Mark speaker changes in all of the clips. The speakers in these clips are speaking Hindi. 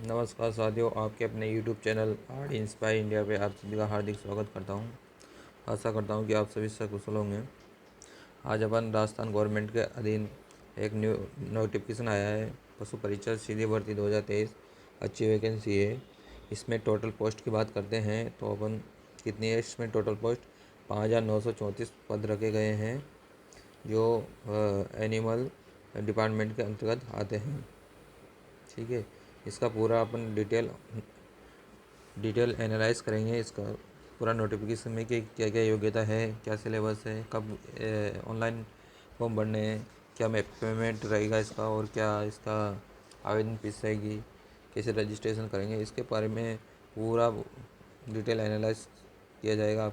Speaker 1: नमस्कार साथियों, आपके अपने YouTube channel art inspire India पे आप सभी का हार्दिक स्वागत करता हूँ। आशा करता हूँ कि आप सभी सकुशल होंगे। आज अपन राजस्थान गवर्नमेंट के अधीन एक न्यू नोटिफिकेशन आया है, पशु परिचर सीधी भर्ती 2023। अच्छी वैकेंसी है। इसमें टोटल पोस्ट की बात करते हैं तो अपन कितनी है, इसमें टोटल पोस्ट 5,934 पद रखे गए हैं जो एनिमल डिपार्टमेंट के अंतर्गत आते हैं। ठीक है, इसका पूरा अपन डिटेल एनालाइज करेंगे। इसका पूरा नोटिफिकेशन में कि क्या क्या योग्यता है, क्या सिलेबस है, कब ऑनलाइन फॉर्म भरने हैं, क्या पेमेंट रहेगा इसका, और क्या इसका आवेदन फीस रहेगी, कैसे रजिस्ट्रेशन करेंगे, इसके बारे में पूरा डिटेल एनालाइज किया जाएगा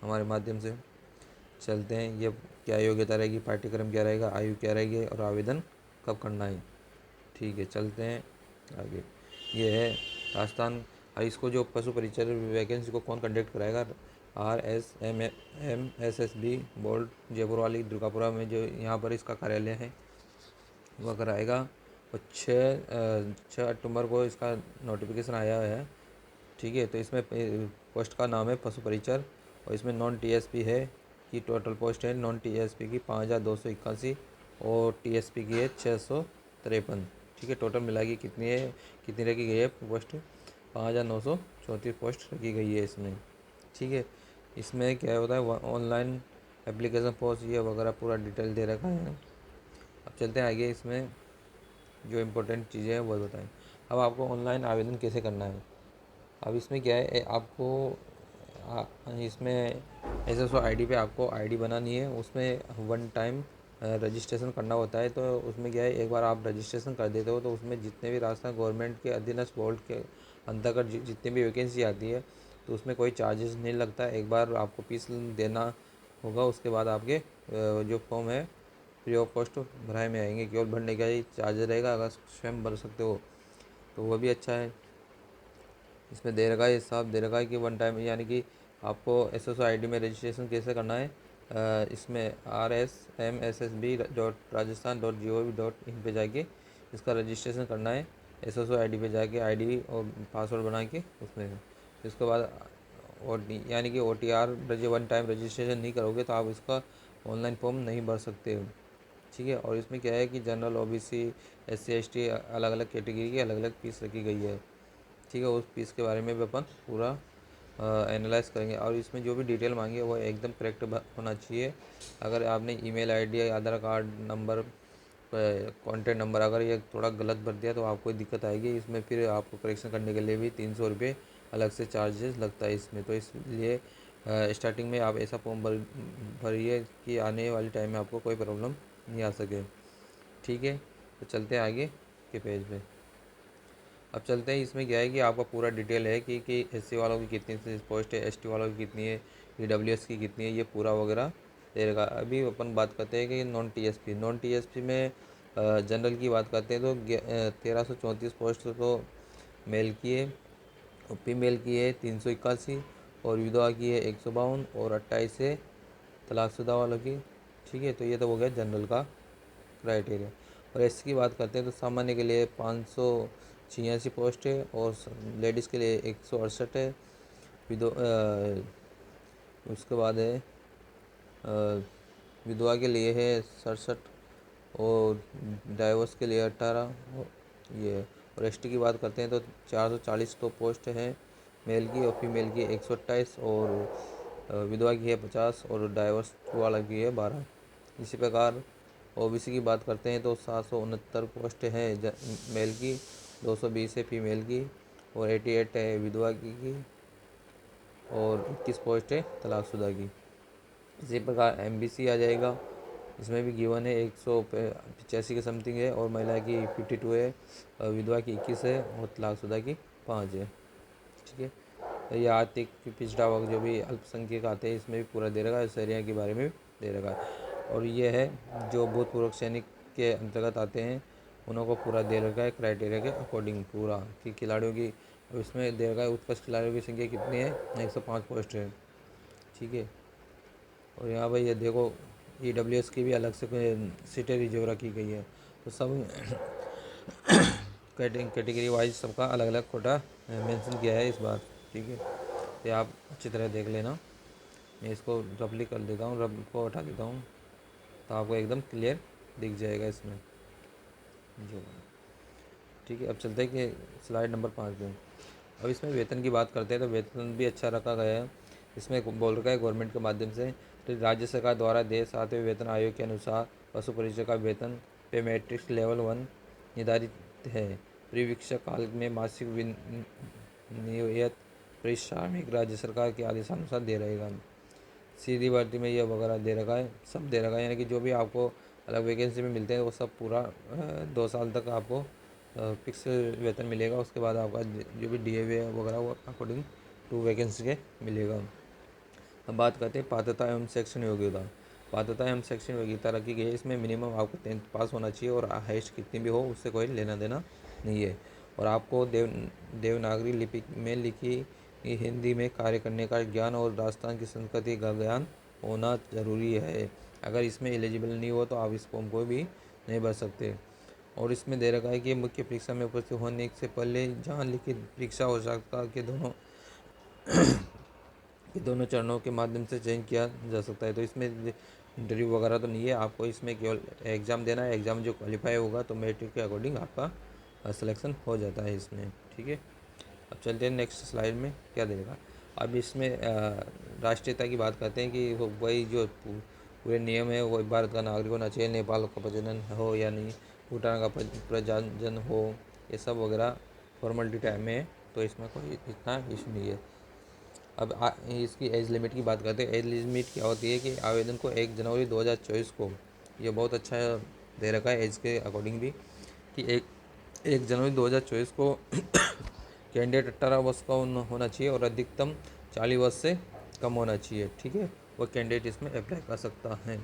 Speaker 1: हमारे माध्यम से। चलते हैं, ये क्या योग्यता रहेगी, पाठ्यक्रम क्या रहेगा, आयु क्या रहेगी और आवेदन कब करना है। ठीक है, चलते हैं आगे। ये है राजस्थान। इसको जो पशु परिचर वैकेंसी को कौन कंडक्ट कराएगा, RSMSSB बोर्ड जयपुर वाली दुर्गापुरा में जो यहाँ पर इसका कार्यालय है वह कराएगा। और 6 अक्टूबर को इसका नोटिफिकेशन आया है। ठीक है, तो इसमें पोस्ट का नाम है पशु परिचर और इसमें नॉन TSP है कि टोटल पोस्ट है नॉन TSP की 5,281 और TSP की है 653। ठीक है, टोटल मिला के कितनी रखी गई है पोस्ट, 5,934 पोस्ट रखी गई है इसमें। ठीक है, इसमें क्या होता है, ऑनलाइन एप्लीकेशन फॉर्स ये वगैरह पूरा डिटेल दे रखा है। अब चलते हैं आगे, इसमें जो इम्पोर्टेंट चीज़ें हैं वो बताएं। अब आपको ऑनलाइन आवेदन कैसे करना है। अब इसमें क्या है, आपको इसमें SSO ID पे आपको ID बनानी है। उसमें वन टाइम रजिस्ट्रेशन करना होता है। तो उसमें क्या है, एक बार आप रजिस्ट्रेशन कर देते हो तो उसमें जितने भी राजस्थान गवर्नमेंट के अधीनस्थ बोर्ड के अंतर्गत जितनी भी वैकेंसी आती है तो उसमें कोई चार्जेस नहीं लगता। एक बार आपको फीस देना होगा, उसके बाद आपके जो फॉर्म है फ्री ऑफ कॉस्ट भराए में आएंगे। केवल भरने का ही चार्ज रहेगा, अगर स्वयं भर सकते हो तो वो भी अच्छा है। इसमें दे रखा है, हिसाब दे रखा है कि वन टाइम, यानी कि आपको SSO ID में रजिस्ट्रेशन कैसे करना है। इसमें RSMSSB.rajasthan.gov.in पे जाके इसका रजिस्ट्रेशन करना है। SSO ID पे जाके ID और पासवर्ड बना के उसमें इसके बाद यानी कि OTR वन टाइम रजिस्ट्रेशन नहीं करोगे तो आप इसका ऑनलाइन फॉर्म नहीं भर सकते हो। ठीक है, और इसमें क्या है कि जनरल OBC SC ST अलग अलग कैटेगरी की अलग अलग फीस रखी गई है। ठीक है, उस फीस के बारे में भी अपन पूरा एनालाइज करेंगे। और इसमें जो भी डिटेल मांगी है वो एकदम करेक्ट होना चाहिए। अगर आपने email ID, आधार कार्ड नंबर, कॉन्टैक्ट नंबर अगर ये थोड़ा गलत भर दिया तो आपको दिक्कत आएगी। इसमें फिर आपको करेक्शन करने के लिए भी 300 रुपये अलग से चार्जेस लगता है इसमें। तो इसलिए स्टार्टिंग में आप ऐसा फॉर्म भरिए कि आने वाले टाइम में आपको कोई प्रॉब्लम नहीं आ सके। ठीक है, तो चलते हैं आगे के पेज पे। अब चलते हैं, इसमें क्या है कि आपका पूरा डिटेल है कि SC वालों की कितनी पोस्ट है, ST वालों की कितनी है, EWS की कितनी है, ये पूरा वगैरह दे रखा। अभी अपन बात करते हैं कि नॉन TSP में जनरल की बात करते हैं तो 1,334 पोस्ट तो मेल की है और फीमेल की है 381 और विधवा की है 152 और 28 है तलाकशुदा वालों की। ठीक है, तो ये तो हो गया जनरल का क्राइटेरिया। और SC की बात करते हैं तो सामान्य के लिए 586 पोस्ट है और लेडीज़ के लिए 168 है। उसके बाद है विधवा के लिए है 67 और डाइवोर्स के लिए 18 ये। और ST की बात करते हैं तो 440 तो पोस्ट है मेल की और फीमेल की 128 और विधवा की है 50 और डाइवोर्स वाला की है 12। इसी प्रकार OBC की बात करते हैं तो 769 पोस्ट है मेल की, 220 है फीमेल की और 88 है विधवा की और 21 पोस्ट है तलाकशुदा की। इसी प्रकार MBC आ जाएगा, इसमें भी गिवन है 185 के समथिंग है और महिला की 52 है, विधवा की 21 है और तलाकशुदा की 5 है। ठीक है, तो ये आर्थिक पिछड़ा वर्ग जो भी अल्पसंख्यक आते हैं इसमें भी पूरा दे रखा है, शहरिया के बारे में भी दे रखा है। और ये है जो भूतपूर्व सैनिक के अंतर्गत आते हैं उन्हों को पूरा दे रखा है क्राइटेरिया के अकॉर्डिंग पूरा कि खिलाड़ियों की। और इसमें दे रखा है उत्कृष्ट खिलाड़ियों की संख्या कितनी है, 105 पोस्ट है। ठीक है, और यहाँ पर ये देखो EWS की भी अलग से सीटें रिजर्व रखी गई है। तो सब कैटेगरी वाइज सबका अलग अलग कोटा मेंशन किया है इस बार। ठीक है, ये आप अच्छी तरह देख लेना। मैं इसको रफली कर देता हूँ, रब को हटा देता हूँ, तो आपको एकदम क्लियर दिख जाएगा इसमें जो। ठीक है, अब चलते हैं कि स्लाइड नंबर 5 पे। अब इसमें वेतन की बात करते हैं, तो वेतन भी अच्छा रखा गया है। इसमें बोल रखा है गवर्नमेंट के माध्यम से, तो राज्य सरकार द्वारा देय 7वें वेतन आयोग के अनुसार पशु परिचय का वेतन पे मैट्रिक्स लेवल 1 निर्धारित है। परिवीक्षा काल में मासिक नियत परिश्रमिक राज्य सरकार के आदेशानुसार दे रहेगा। सीधी भर्ती में ये वगैरह दे रखा है, सब दे रखा है, यानी कि जो भी आपको अलग वैकेंसी में मिलते हैं वो सब पूरा 2 साल तक आपको फिक्स वेतन मिलेगा। उसके बाद आपका जो भी DA वगैरह वो अकॉर्डिंग टू वैकेंसी के मिलेगा। अब बात करते हैं पात्रता एवं शैक्षणिक योग्यता। पात्रता एवं शैक्षणिक योग्यता रखी गई है, इसमें मिनिमम आपको 10th पास होना चाहिए और हाइस्ट कितनी भी हो उससे कोई लेना देना नहीं है। और आपको देवनागरी लिपि में लिखी हिंदी में कार्य करने का ज्ञान और राजस्थान की संस्कृति का ज्ञान होना जरूरी है। अगर इसमें एलिजिबल नहीं हो तो आप इस फॉर्म को भी नहीं भर सकते। और इसमें दे रखा है कि मुख्य परीक्षा में उपस्थित होने से पहले जहाँ लिखित परीक्षा हो सकता के दोनों चरणों के माध्यम से चयन किया जा सकता है। तो इसमें इंटरव्यू वगैरह तो नहीं है, आपको इसमें केवल एग्ज़ाम देना है। एग्ज़ाम जो क्वालिफाई होगा तो मेरिट के अकॉर्डिंग आपका सिलेक्शन हो जाता है इसमें। ठीक है, अब चलते हैं नेक्स्ट स्लाइड में क्या देगा। अब इसमें राष्ट्रीयता की बात करते हैं कि वो वही जो पूरे नियम है, वो भारत का नागरिक होना चाहिए, नेपाल का प्रजनन हो या नहीं, भूटान का प्रजनन हो, ये सब वगैरह फॉर्मेलिटी टाइम में है, तो इसमें कोई इतना इशू नहीं है। अब इसकी एज लिमिट की बात करते हैं। एज लिमिट क्या होती है कि आवेदन को 1 जनवरी 2024 को, ये बहुत अच्छा दे रखा है एज के अकॉर्डिंग भी, कि 1 जनवरी 2024 को कैंडिडेट 18 वर्ष का होना चाहिए और अधिकतम 40 वर्ष से कम होना चाहिए। ठीक है, वो कैंडिडेट इसमें अप्लाई कर सकता है।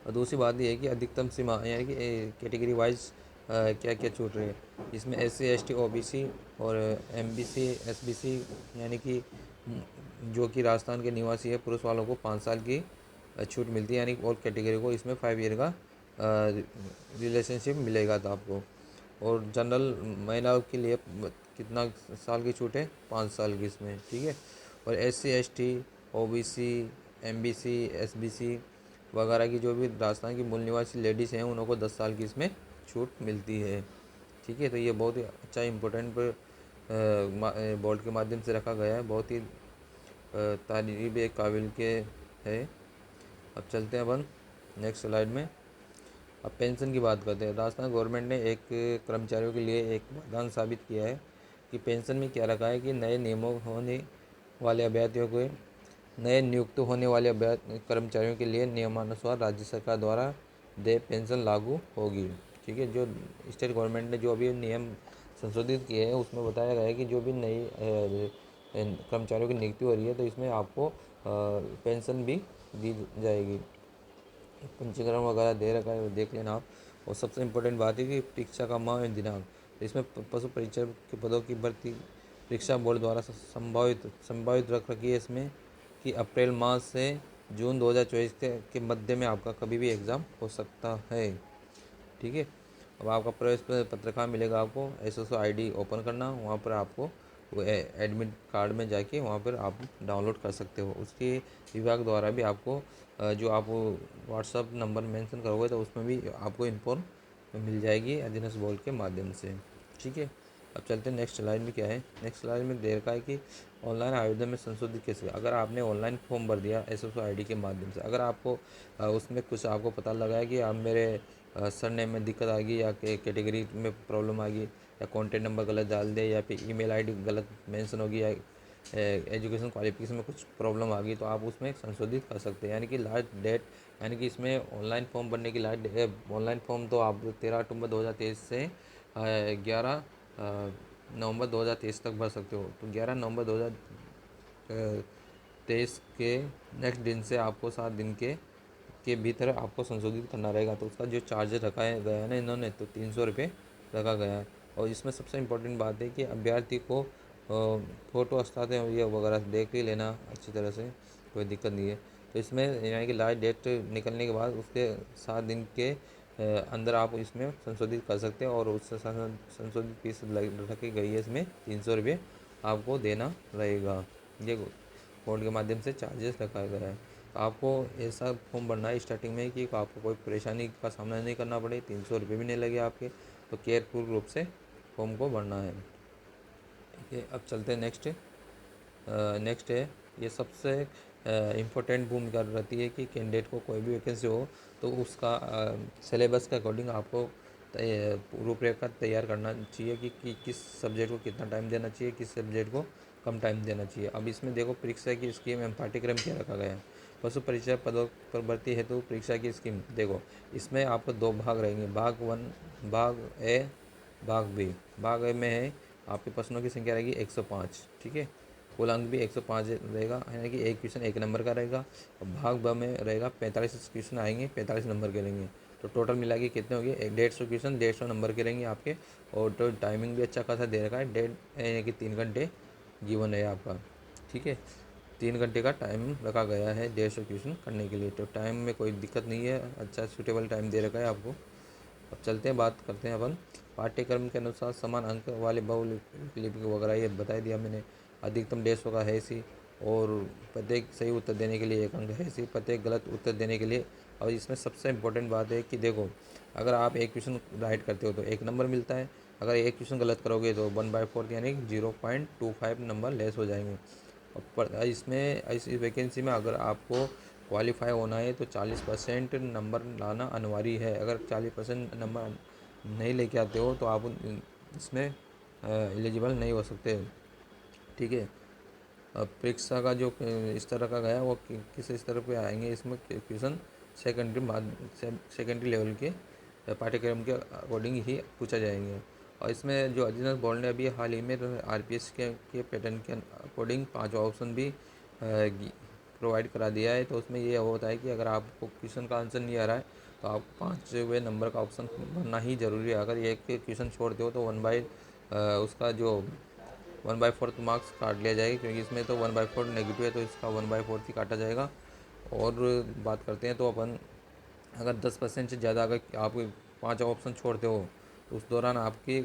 Speaker 1: और दूसरी बात ये है कि अधिकतम सीमा यानी कि कैटेगरी वाइज क्या क्या छूट रही है। इसमें SC ST OBC और MBC SBC यानी कि जो कि राजस्थान के निवासी है पुरुष वालों को 5 साल की छूट मिलती है, यानी और कैटेगरी को इसमें 5 ईयर का रिलेशनशिप मिलेगा था आपको। और जनरल महिलाओं के लिए कितना साल की छूट है, 5 साल की इसमें। ठीक है, और SC ST OBC MBC SBC वगैरह की जो भी राजस्थान की मूल निवासी लेडीज़ हैं उनको 10 साल की इसमें छूट मिलती है। ठीक है, तो ये बहुत ही अच्छा इम्पोर्टेंट बोर्ड के माध्यम से रखा गया है, बहुत ही तारीफ काबिल के है। अब चलते हैं अपन नेक्स्ट स्लाइड में। अब पेंशन की बात करते हैं। राजस्थान गवर्नमेंट ने एक कर्मचारियों के लिए एक वरदान साबित किया है कि पेंशन में क्या रखा है कि नए नियमों होने वाले अभ्यर्थियों को नए नियुक्त होने वाले कर्मचारियों के लिए नियमानुसार राज्य सरकार द्वारा देय पेंशन लागू होगी। ठीक है, जो स्टेट गवर्नमेंट ने जो अभी नियम संशोधित किए हैं उसमें बताया गया है कि जो भी नई कर्मचारियों की नियुक्ति हो रही है तो इसमें आपको पेंशन भी दी जाएगी। पंजीकरण वगैरह दे रखा है, देख लेना आप। और सबसे इम्पोर्टेंट बात है कि परीक्षा का माह एवं दिनांक। इसमें पशु परीक्षक के पदों की भर्ती परीक्षा बोर्ड द्वारा संभावित रख रखी है इसमें कि अप्रैल माह से जून 2024 के मध्य में आपका कभी भी एग्ज़ाम हो सकता है। ठीक है, अब आपका प्रवेश पत्र कहाँ मिलेगा, आपको SSO ID ओपन करना, वहाँ पर आपको वो एडमिट कार्ड में जाके वहाँ पर आप डाउनलोड कर सकते हो। उसके विभाग द्वारा भी आपको जो आप व्हाट्सअप नंबर मेंशन करोगे तो उसमें भी आपको इन्फॉर्म मिल जाएगी अधीनस्थ बोर्ड के माध्यम से। ठीक है, अब चलते हैं नेक्स्ट स्लाइड में क्या है। नेक्स्ट स्लाइड में दे रखा है कि ऑनलाइन आवेदन में संशोधित कैसे। अगर आपने ऑनलाइन फॉर्म भर दिया SSO ID के माध्यम से, अगर आपको उसमें कुछ आपको पता लगा है कि आप मेरे सरनेम में दिक्कत आ गई या कैटेगरी में प्रॉब्लम आ गई या कॉन्टैक्ट नंबर गलत डाल दे या फिर email ID गलत मेंशन होगी या एजुकेशन क्वालिफिकेशन में कुछ प्रॉब्लम आ गई, तो आप उसमें संशोधित कर सकते हैं। यानी कि लास्ट डेट, यानी कि इसमें ऑनलाइन फॉर्म भरने की लास्ट डेट, ऑनलाइन फॉर्म तो आप 13 अक्टूबर 2023 से 11 नवंबर 2023 तक भर सकते हो। तो 11 नवंबर 2023 के नेक्स्ट दिन से आपको 7 दिन के भीतर आपको संशोधित करना रहेगा। तो उसका जो चार्ज रखा है गया है ना इन्होंने, तो 300 रुपये रखा गया है। और इसमें सबसे इम्पोर्टेंट बात है कि अभ्यर्थी को फ़ोटो हस्ताते ये वगैरह देख ही लेना अच्छी तरह से, कोई दिक्कत नहीं है। तो इसमें यानी कि लास्ट डेट निकलने के बाद उसके 7 दिन के अंदर आप इसमें संशोधित कर सकते हैं और उससे संशोधित फीस रखी गई है, इसमें 300 रुपये आपको देना रहेगा। ये कोड के माध्यम से चार्जेस रखा गया है। तो आपको ऐसा फॉर्म भरना है स्टार्टिंग में कि आपको कोई परेशानी का सामना नहीं करना पड़े, 300 रुपये भी नहीं लगे आपके, तो केयरफुल रूप से फॉर्म को भरना है। ठीक है, अब चलते हैं नेक्स्ट है, ये सबसे इम्पोर्टेंट भूमिका रहती है कि कैंडिडेट को कोई भी वैकेंसी हो तो उसका सिलेबस के अकॉर्डिंग आपको रूपरेखा तैयार करना चाहिए कि किस सब्जेक्ट को कितना टाइम देना चाहिए, किस सब्जेक्ट को कम टाइम देना चाहिए। अब इसमें देखो परीक्षा की स्कीम एवं पाठ्यक्रम क्या रखा गया है। पशु परीक्षा पदों पर भर्ती हेतु परीक्षा की स्कीम देखो, इसमें आपको 2 भाग रहेंगे, भाग 1 भाग ए भाग बी। भाग ए में है आपके प्रश्नों की संख्या रहेगी 105। ठीक है, कुल अंक भी 105 रहेगा, यानी कि एक क्वेश्चन 1 नंबर का रहेगा। और भाग ब में रहेगा 45 क्वेश्चन आएंगे, 45 नंबर के रहेंगे। तो टोटल मिला के कितने हो गए, 150 क्वेश्चन 150 नंबर के रहेंगे आपके। और तो टाइमिंग भी अच्छा खासा दे रखा है, यानी कि 3 घंटे जीवन है आपका। ठीक है, 3 घंटे का टाइम रखा गया है 150 क्वेश्चन करने के लिए। तो टाइम में कोई दिक्कत नहीं है, अच्छा सूटेबल टाइम दे रखा है आपको। अब चलते हैं, बात करते हैं अपन पाठ्यक्रम के अनुसार समान अंक वाले बहुलिपि वगैरह ये बता दिया मैंने। अधिकतम 150 का है सी, और प्रत्येक सही उत्तर देने के लिए 1 अंक है सी, प्रत्येक गलत उत्तर देने के लिए। और इसमें सबसे इम्पोर्टेंट बात है कि देखो, अगर आप एक क्वेश्चन राइट करते हो तो 1 नंबर मिलता है, अगर एक क्वेश्चन गलत करोगे तो 1/4 यानी 0.25 नंबर लेस हो जाएंगे। और इसमें इस वैकेंसी में अगर आपको क्वालिफाई होना है तो 40% नंबर लाना अनिवार्य है। अगर 40% नंबर नहीं लेके आते हो तो आप इसमें एलिजिबल नहीं हो सकते। ठीक है, अब परीक्षा का जो स्तर रखा गया है वो किस स्तर पे आएंगे, इसमें क्वेश्चन सेकेंडरी लेवल के पाठ्यक्रम के अकॉर्डिंग ही पूछा जाएंगे। और इसमें जो अजीनस बोर्ड ने अभी हाल ही में आरपीएस के पैटर्न के अकॉर्डिंग 5 ऑप्शन भी प्रोवाइड करा दिया है। तो उसमें ये होता है कि अगर आपको क्वेश्चन का आंसर नहीं आ रहा है तो आप 5वें नंबर का ऑप्शन भरना ही ज़रूरी है। अगर एक क्वेश्चन छोड़ते हो तो उसका जो 1/4 मार्क्स काट लिया जाएगा, क्योंकि इसमें तो 1/4 नेगेटिव है तो इसका 1/4 ही काटा जाएगा। और बात करते हैं तो अपन अगर 10% से ज़्यादा अगर आप 5 ऑप्शन छोड़ते हो तो उस दौरान आपकी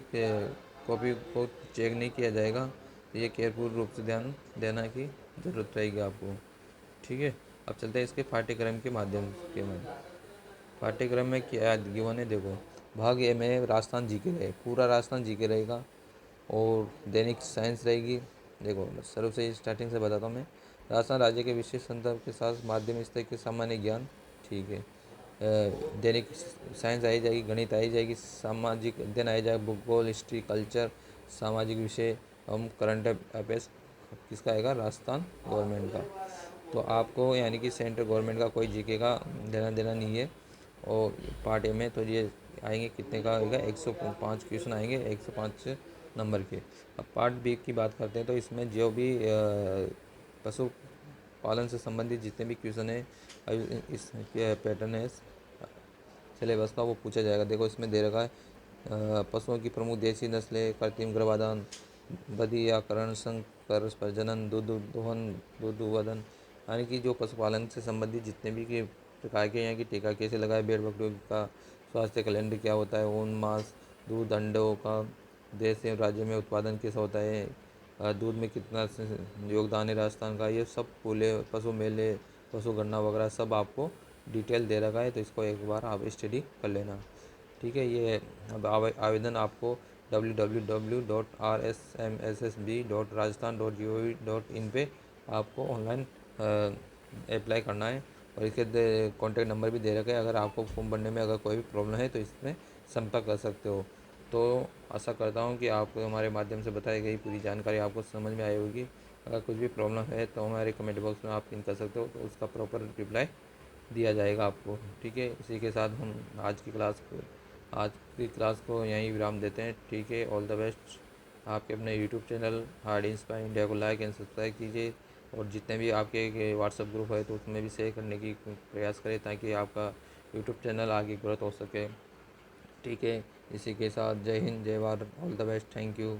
Speaker 1: कॉपी को चेक नहीं किया जाएगा। तो ये केयरफुल रूप से ध्यान देना की ज़रूरत रहेगी आपको। ठीक है, अब चलते हैं इसके पाठ्यक्रम के माध्यम पाठ्यक्रम में क्या गिवन है देखो। भाग ए में राजस्थान जीके रहे, पूरा राजस्थान जीके रहेगा। और दैनिक साइंस रहेगी। देखो शुरू से स्टार्टिंग से बताता हूँ मैं। राजस्थान राज्य के विशेष संदर्भ के साथ माध्यमिक स्तर के सामान्य ज्ञान। ठीक है, दैनिक साइंस आई जाएगी, गणित आई जाएगी, सामाजिक अध्ययन आई जाएगा, भूगोल, हिस्ट्री, कल्चर, सामाजिक विषय एवं करंट अफेयर्स किसका आएगा, राजस्थान गवर्नमेंट का। तो आपको यानी कि सेंट्रल गवर्नमेंट का कोई जीके का लेना देना नहीं है। और पार्ट ए में तो ये आएंगे, कितने का आएगा, 105 क्वेश्चन आएंगे, 105 नंबर के। अब पार्ट बी की बात करते हैं तो इसमें जो भी पशु पालन से संबंधित जितने भी क्वेश्चन है इस पैटर्न है सिलेबस का वो पूछा जाएगा। देखो इसमें दे रखा है पशुओं की प्रमुख देसी नस्लें, कृत्रिम गर्भाधान, बधियाकरण, संकर प्रजनन, दूध दोहन, दूध उत्पादन, यानी कि जो पशुपालन से संबंधित जितने भी के प्रकार के यहाँ की टीका कैसे लगाए, भेड़ बकरियों का स्वास्थ्य कैलेंडर क्या होता है, ऊन, मांस, दूध, अंडों का देश एवं राज्य में उत्पादन कैसा होता है, दूध में कितना योगदान है राजस्थान का, ये सब पूरे पशु मेले, पशु गणना वगैरह सब आपको डिटेल दे रखा है। तो इसको एक बार आप स्टडी कर लेना। ठीक है, ये अब आवेदन आपको www.rsmssb.rajasthan.gov.in पे आपको ऑनलाइन अप्लाई करना है। और इसके कॉन्टैक्ट नंबर भी दे रखा है, अगर आपको फॉर्म भरने में अगर कोई भी प्रॉब्लम है तो इसमें संपर्क कर सकते हो। तो आशा करता हूँ कि आपको हमारे माध्यम से बताई गई पूरी जानकारी आपको समझ में आई होगी। अगर कुछ भी प्रॉब्लम है तो हमारे कमेंट बॉक्स में आप पिन कर सकते हो, तो उसका प्रॉपर रिप्लाई दिया जाएगा आपको। ठीक है, इसी के साथ हम आज की क्लास को यहीं विराम देते हैं। ठीक है, ऑल द बेस्ट। आपके अपने YouTube channel hard inspire India को लाइक एंड सब्सक्राइब कीजिए, और जितने भी आपके व्हाट्सएप ग्रुप है तो उसमें भी शेयर करने की प्रयास करें ताकि आपका यूट्यूब चैनल आगे ग्रोथ हो सके। ठीक है, इसी के साथ जय हिंद, जय Bharat, all the best, thank you.